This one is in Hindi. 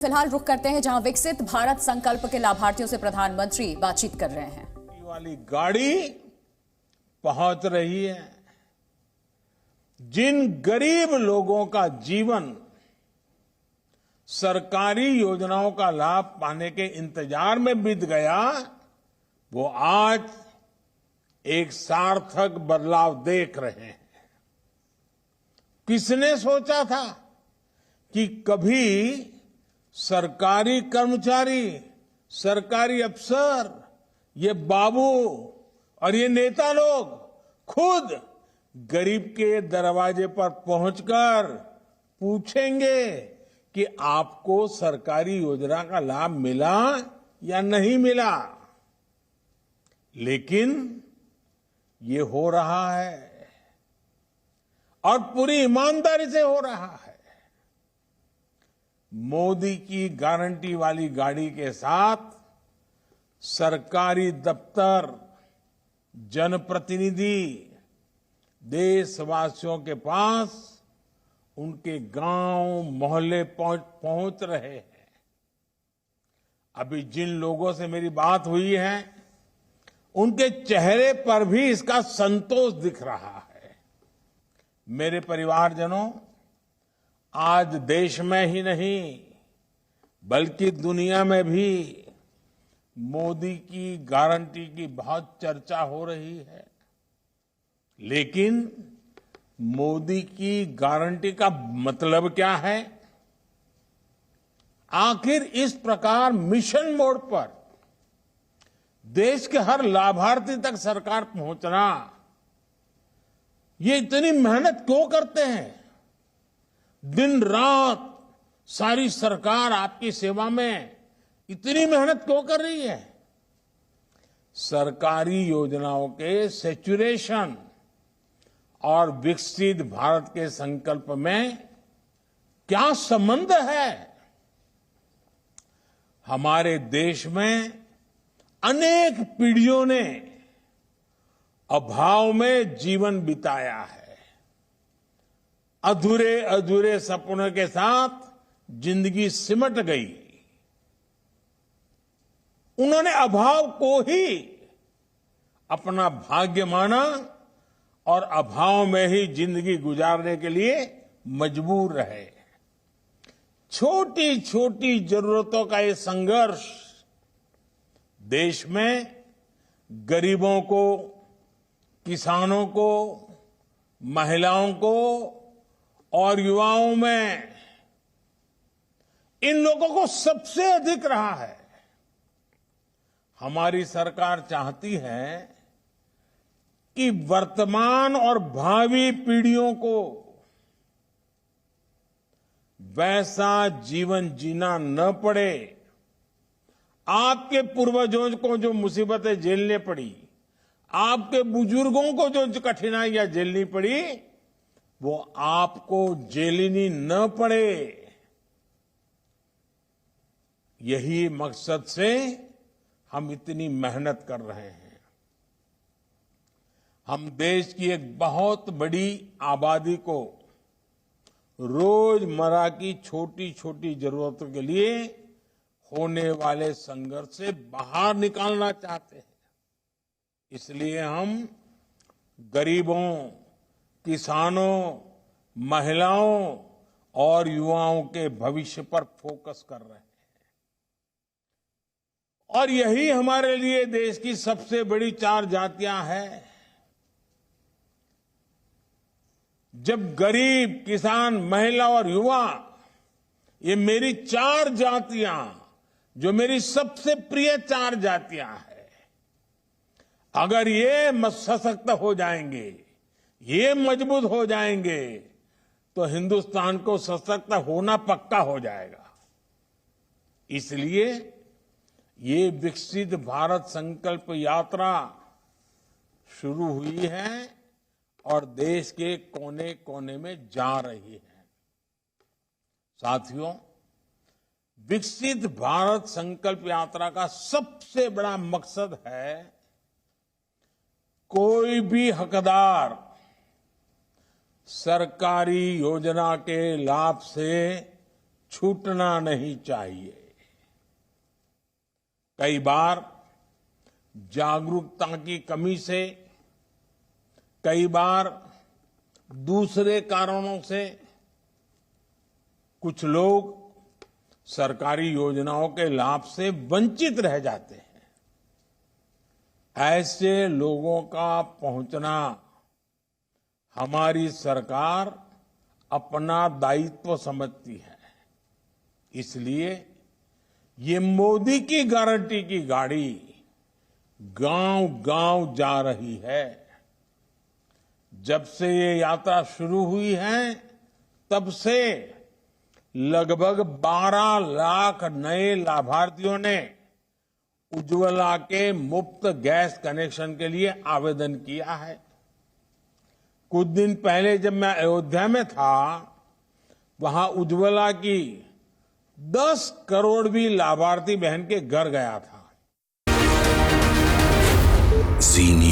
फिलहाल रुख करते हैं जहां विकसित भारत संकल्प के लाभार्थियों से प्रधानमंत्री बातचीत कर रहे हैं। ये वाली गाड़ी पहुंच रही है। जिन गरीब लोगों का जीवन सरकारी योजनाओं का लाभ पाने के इंतजार में बीत गया, वो आज एक सार्थक बदलाव देख रहे हैं। किसने सोचा था कि कभी सरकारी कर्मचारी, सरकारी अफसर, ये बाबू और ये नेता लोग खुद गरीब के दरवाजे पर पहुंचकर पूछेंगे कि आपको सरकारी योजना का लाभ मिला या नहीं मिला। लेकिन ये हो रहा है और पूरी ईमानदारी से हो रहा है। मोदी की गारंटी वाली गाड़ी के साथ सरकारी दफ्तर, जनप्रतिनिधि देशवासियों के पास उनके गांव मोहल्ले पहुंच रहे हैं। अभी जिन लोगों से मेरी बात हुई है, उनके चेहरे पर भी इसका संतोष दिख रहा है। मेरे परिवारजनों, आज देश में ही नहीं बल्कि दुनिया में भी मोदी की गारंटी की बहुत चर्चा हो रही है। लेकिन मोदी की गारंटी का मतलब क्या है? आखिर इस प्रकार मिशन मोड पर देश के हर लाभार्थी तक सरकार पहुंचना, ये इतनी मेहनत क्यों करते हैं? दिन रात सारी सरकार आपकी सेवा में इतनी मेहनत क्यों कर रही है? सरकारी योजनाओं के सैचुरेशन और विकसित भारत के संकल्प में क्या संबंध है? हमारे देश में अनेक पीढ़ियों ने अभाव में जीवन बिताया है। अधूरे अधूरे सपनों के साथ जिंदगी सिमट गई। उन्होंने अभाव को ही अपना भाग्य माना और अभाव में ही जिंदगी गुजारने के लिए मजबूर रहे। छोटी छोटी जरूरतों का ये संघर्ष देश में गरीबों को, किसानों को, महिलाओं को और युवाओं में, इन लोगों को सबसे अधिक रहा है। हमारी सरकार चाहती है कि वर्तमान और भावी पीढ़ियों को वैसा जीवन जीना न पड़े। आपके पूर्वजों को जो मुसीबतें झेलने पड़ी, आपके बुजुर्गों को जो कठिनाइयां झेलनी पड़ी, वो आपको झेलनी न पड़े। यही मकसद से हम इतनी मेहनत कर रहे हैं। हम देश की एक बहुत बड़ी आबादी को रोजमर्रा की छोटी छोटी जरूरतों के लिए होने वाले संघर्ष से बाहर निकालना चाहते हैं। इसलिए हम गरीबों, किसानों, महिलाओं और युवाओं के भविष्य पर फोकस कर रहे हैं। और यही हमारे लिए देश की सबसे बड़ी चार जातियां हैं। जब गरीब, किसान, महिला और युवा, ये मेरी चार जातियां, जो मेरी सबसे प्रिय चार जातियां हैं, अगर ये सशक्त हो जाएंगे, ये मजबूत हो जाएंगे, तो हिंदुस्तान को सशक्त होना पक्का हो जाएगा। इसलिए ये विकसित भारत संकल्प यात्रा शुरू हुई है और देश के कोने कोने में जा रही है। साथियों, विकसित भारत संकल्प यात्रा का सबसे बड़ा मकसद है कोई भी हकदार सरकारी योजना के लाभ से छूटना नहीं चाहिए। कई बार जागरूकता की कमी से, कई बार दूसरे कारणों से कुछ लोग सरकारी योजनाओं के लाभ से वंचित रह जाते हैं। ऐसे लोगों का पहुंचना हमारी सरकार अपना दायित्व समझती है। इसलिए ये मोदी की गारंटी की गाड़ी गांव-गांव जा रही है। जब से ये यात्रा शुरू हुई है, तब से लगभग 12 लाख नए लाभार्थियों ने उज्ज्वला के मुफ्त गैस कनेक्शन के लिए आवेदन किया है। कुछ दिन पहले जब मैं अयोध्या में था, वहां उज्ज्वला की 10 करोड़वीं लाभार्थी बहन के घर गया था। जी न्यूज़।